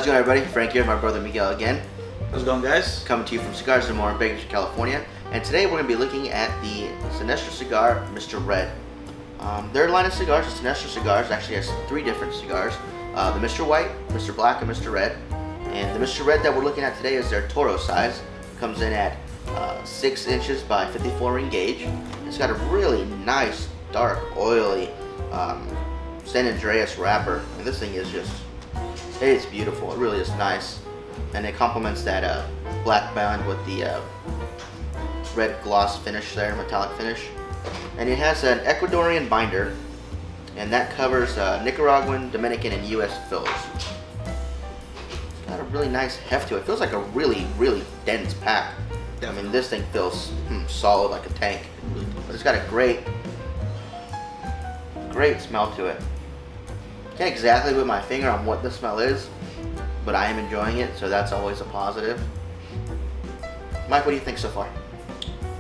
going, everybody? Frank here, my brother Miguel again. How's it going, guys? Coming to you from Cigars and More in Bakersfield, California. And today we're going to be looking at the Sinestro Cigar Mr. Red. Their line of cigars, the Sinestro Cigars, actually has three different cigars. The Mr. White, Mr. Black, and Mr. Red. And the Mr. Red that we're looking at today is their Toro size. Comes in at 6 inches by 54 ring gauge. It's got a really nice, dark, oily San Andreas wrapper. And this thing is just, it's beautiful. It really is nice. And it complements that black band with the red gloss finish there, metallic finish. And it has an Ecuadorian binder, and that covers Nicaraguan, Dominican, and U.S. fills. It's got a really nice heft to it. It feels like a really, really dense pack. I mean, this thing feels solid like a tank. But it's got a great smell to it. Can't exactly put my finger on what the smell is, but I am enjoying it, so that's always a positive. Mike, what do you think so far?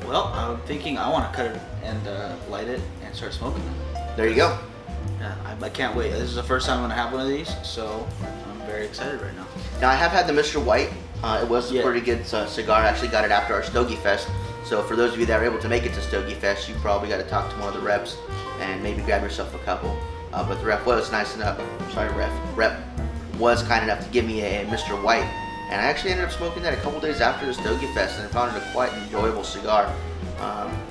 Well, I'm thinking I want to cut it and light it and start smoking it. There you go. Yeah, I can't wait. This is the first time I'm going to have one of these, so I'm very excited right now. Now, I have had the Mr. White. It was a pretty good cigar. I actually got it after our Stogie Fest. So for those of you that are able to make it to Stogie Fest, you probably got to talk to one of the reps and maybe grab yourself a couple. But the rep was nice enough. Rep was kind enough to give me a Mr. White. And I actually ended up smoking that a couple days after the Stogie Fest, and I found it a quite enjoyable cigar.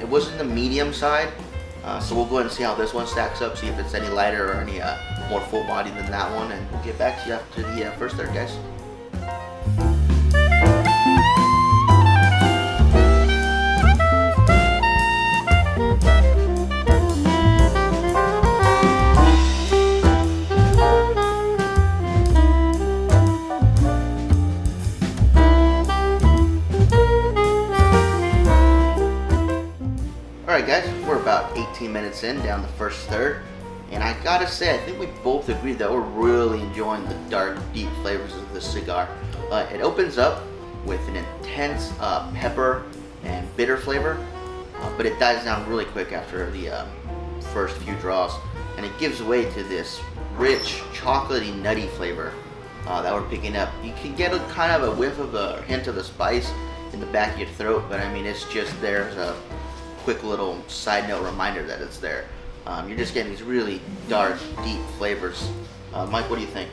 It was in the medium side, so we'll go ahead and see how this one stacks up, see if it's any lighter or any more full body than that one, and we'll get back to you after the first third, guys. Alright guys, we're about 18 minutes in, down the first third, and I gotta say, I think we both agreed that we're really enjoying the dark, deep flavors of this cigar. It opens up with an intense pepper and bitter flavor, but it dies down really quick after the first few draws, and it gives way to this rich, chocolatey, nutty flavor that we're picking up. You can get a kind of a whiff of a hint of the spice in the back of your throat, but I mean, it's just there as a quick little side note reminder that it's there. You're just getting these really dark, deep flavors. Mike, what do you think?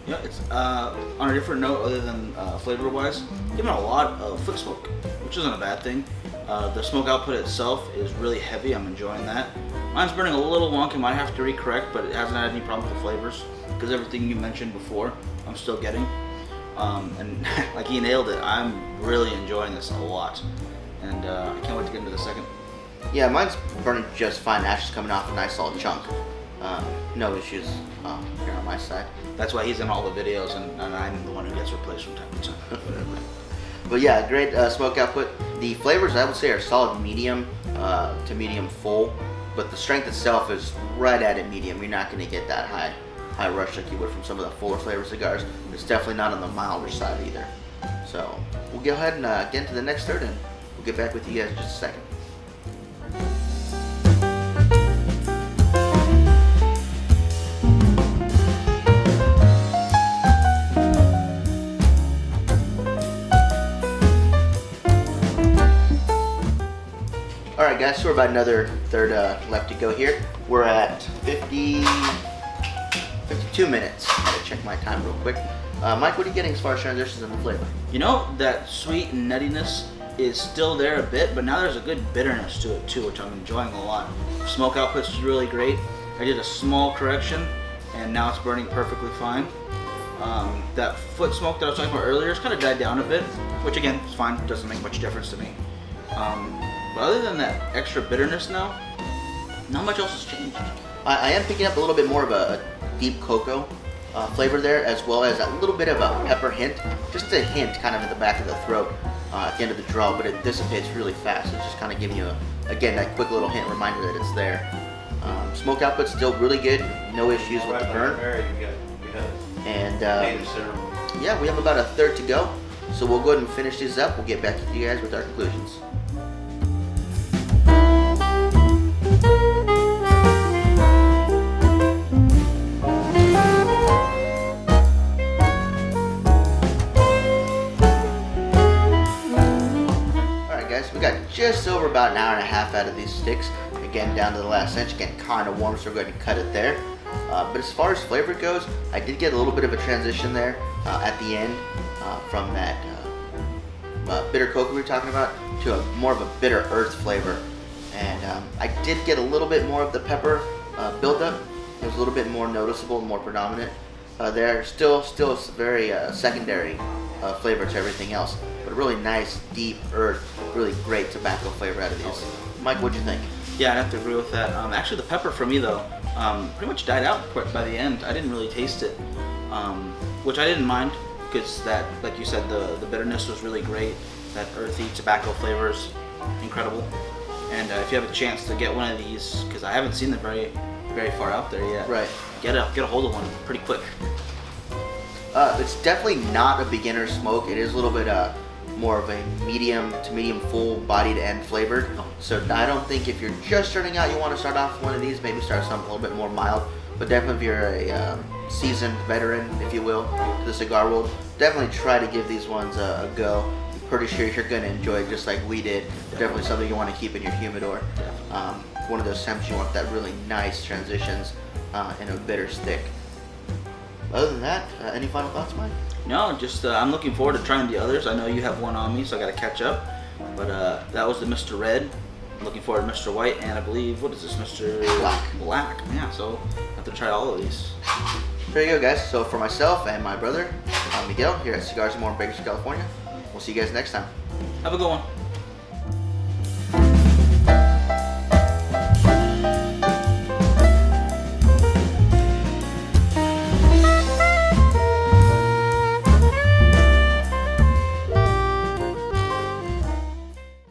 Yeah, it's on a different note other than flavor-wise, giving a lot of foot smoke, which isn't a bad thing. The smoke output itself is really heavy. I'm enjoying that. Mine's burning a little wonky. Might have to recorrect, but it hasn't had any problem with the flavors because everything you mentioned before, I'm still getting. And like he nailed it. I'm really enjoying this a lot, and I can't wait to get into the second. Yeah, mine's burning just fine. Ash is coming off a nice solid chunk. No issues here on my side. That's why he's in all the videos, and I'm the one who gets replaced from time to time. Whatever. But yeah, great smoke output. The flavors, I would say, are solid medium to medium full, but the strength itself is right at a medium. You're not going to get that high rush like you would from some of the fuller flavor cigars. It's definitely not on the milder side either. So we'll go ahead and get into the next third, and we'll get back with you guys in just a second. Alright guys, so we're about another third left to go here. We're at 52 minutes. I gotta check my time real quick. Mike, what are you getting as far as transitions in the flavor? You know, that sweet nuttiness is still there a bit, but now there's a good bitterness to it too, which I'm enjoying a lot. Smoke output's really great. I did a small correction, and now it's burning perfectly fine. That foot smoke that I was talking about earlier has kind of died down a bit, which again, is fine. It doesn't make much difference to me. But other than that extra bitterness now, not much else has changed. I am picking up a little bit more of a deep cocoa flavor there, as well as a little bit of a pepper hint. Just a hint kind of in the back of the throat at the end of the draw, but it dissipates really fast. It's just kind of giving you, again, that quick little hint reminder that it's there. Smoke output's still really good. No issues with the burn. And yeah, we have about a third to go. So we'll go ahead and finish these up. We'll get back to you guys with our conclusions. guys, we got just over about an hour and a half out of these sticks. Again, down to the last inch. Again, kind of warm, so we're going to cut it there. But as far as flavor goes, I did get a little bit of a transition there at the end from that bitter cocoa we were talking about to more of a bitter earth flavor. And I did get a little bit more of the pepper buildup. It was a little bit more noticeable, more predominant. They're still very secondary flavor to everything else, but a really nice, deep earth, really great tobacco flavor out of these. Mike, what'd you think? Yeah, I'd have to agree with that. Actually, the pepper for me though, pretty much died out by the end. I didn't really taste it, which I didn't mind because that, like you said, the bitterness was really great. That earthy tobacco flavor is incredible. And if you have a chance to get one of these, because I haven't seen them very far out there yet. Right. Get a hold of one pretty quick. It's definitely not a beginner smoke. It is a little bit more of a medium to medium full bodied and flavored. So I don't think if you're just starting out, you want to start off with one of these. Maybe start something a little bit more mild. But definitely if you're a seasoned veteran, if you will, to the cigar world, definitely try to give these ones a go. I'm pretty sure you're going to enjoy it just like we did. Definitely something you want to keep in your humidor. One of those temps you want that really nice transitions in a bitter stick. Other than that, any final thoughts, Mike? No, just I'm looking forward to trying the others. I know you have one on me, so I got to catch up. But that was the Mr. Red. I'm looking forward to Mr. White, and I believe, what is this, Mr. Black. Yeah, so I have to try all of these. There you go, guys. So for myself and my brother, Miguel, here at Cigars and More in Bakersfield, California, we'll see you guys next time. Have a good one.